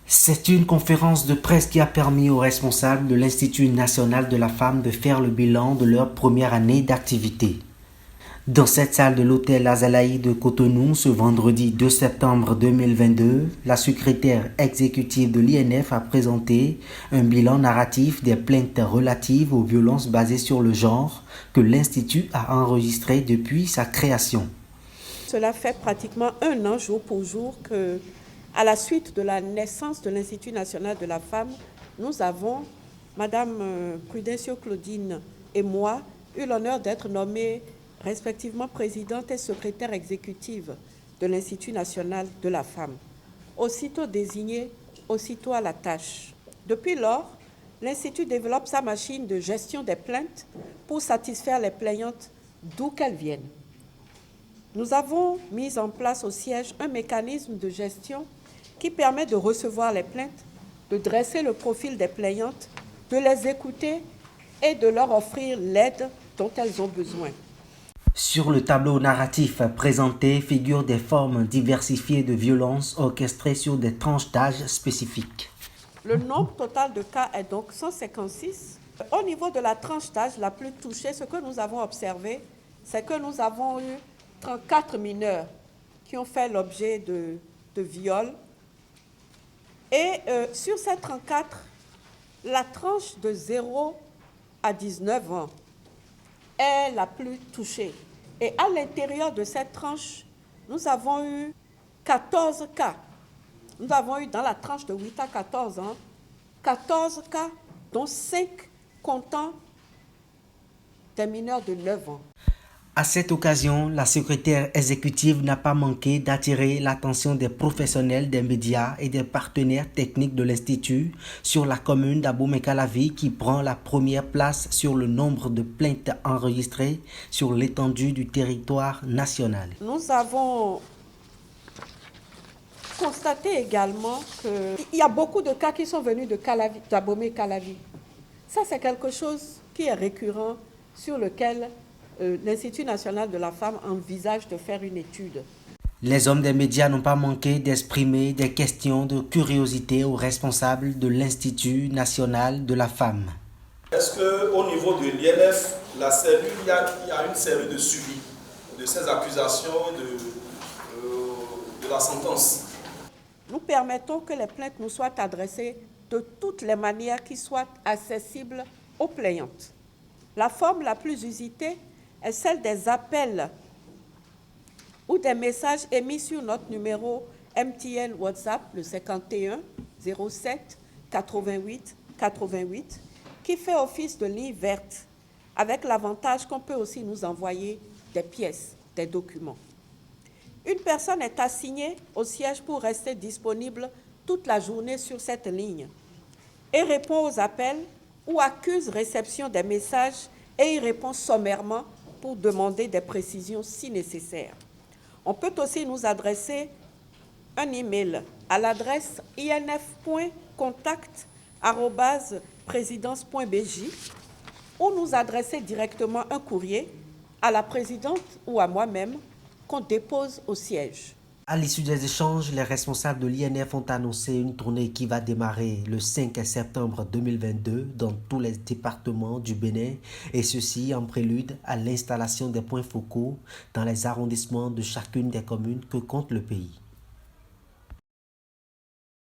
C'est une conférence de presse qui a permis aux responsables de l'Institut national de la femme de faire le bilan de leur première année d'activité. Dans cette salle de l'hôtel Azalaï de Cotonou, ce vendredi 2 septembre 2022, la secrétaire exécutive de l'INF a présenté un bilan narratif des plaintes relatives aux violences basées sur le genre que l'Institut a enregistrées depuis sa création. Cela fait pratiquement un an, jour pour jour, que, à la suite de la naissance de l'Institut national de la femme, nous avons, Madame Prudencio Claudine et moi, eu l'honneur d'être nommées respectivement présidente et secrétaire exécutive de l'Institut national de la femme. Aussitôt désignée, aussitôt à la tâche. Depuis lors, l'Institut développe sa machine de gestion des plaintes pour satisfaire les plaignantes d'où qu'elles viennent. Nous avons mis en place au siège un mécanisme de gestion qui permet de recevoir les plaintes, de dresser le profil des plaignantes, de les écouter et de leur offrir l'aide dont elles ont besoin. Sur le tableau narratif présenté figurent des formes diversifiées de violences orchestrées sur des tranches d'âge spécifiques. Le nombre total de cas est donc 156. Au niveau de la tranche d'âge la plus touchée, ce que nous avons observé, c'est que nous avons eu 34 mineurs qui ont fait l'objet de viols. Et sur ces 34, la tranche de 0 à 19 ans est la plus touchée. Et à l'intérieur de cette tranche, nous avons eu 14 cas. Nous avons eu dans la tranche de 8 à 14 ans, 14 cas, dont 5 comptant des mineurs de 9 ans. À cette occasion, la secrétaire exécutive n'a pas manqué d'attirer l'attention des professionnels des médias et des partenaires techniques de l'Institut sur la commune d'Abomey-Calavi qui prend la première place sur le nombre de plaintes enregistrées sur l'étendue du territoire national. Nous avons constaté également qu'il y a beaucoup de cas qui sont venus d'Abomey-Calavi. Ça, c'est quelque chose qui est récurrent sur lequel l'Institut national de la femme envisage de faire une étude. Les hommes des médias n'ont pas manqué d'exprimer des questions de curiosité aux responsables de l'Institut national de la femme. Est-ce qu'au niveau de l'INF, la cellule, il y a une série de suivi de ces accusations de la sentence? Nous permettons que les plaintes nous soient adressées de toutes les manières qui soient accessibles aux plaignantes. La forme la plus usitée est celle des appels ou des messages émis sur notre numéro MTN WhatsApp, le 51 07 88 88, qui fait office de ligne verte, avec l'avantage qu'on peut aussi nous envoyer des pièces, des documents. Une personne est assignée au siège pour rester disponible toute la journée sur cette ligne et répond aux appels ou accuse réception des messages et y répond sommairement pour demander des précisions si nécessaire. On peut aussi nous adresser un email à l'adresse inf.contact@présidence.bj ou nous adresser directement un courrier à la présidente ou à moi-même qu'on dépose au siège. À l'issue des échanges, les responsables de l'INF ont annoncé une tournée qui va démarrer le 5 septembre 2022 dans tous les départements du Bénin, et ceci en prélude à l'installation des points focaux dans les arrondissements de chacune des communes que compte le pays.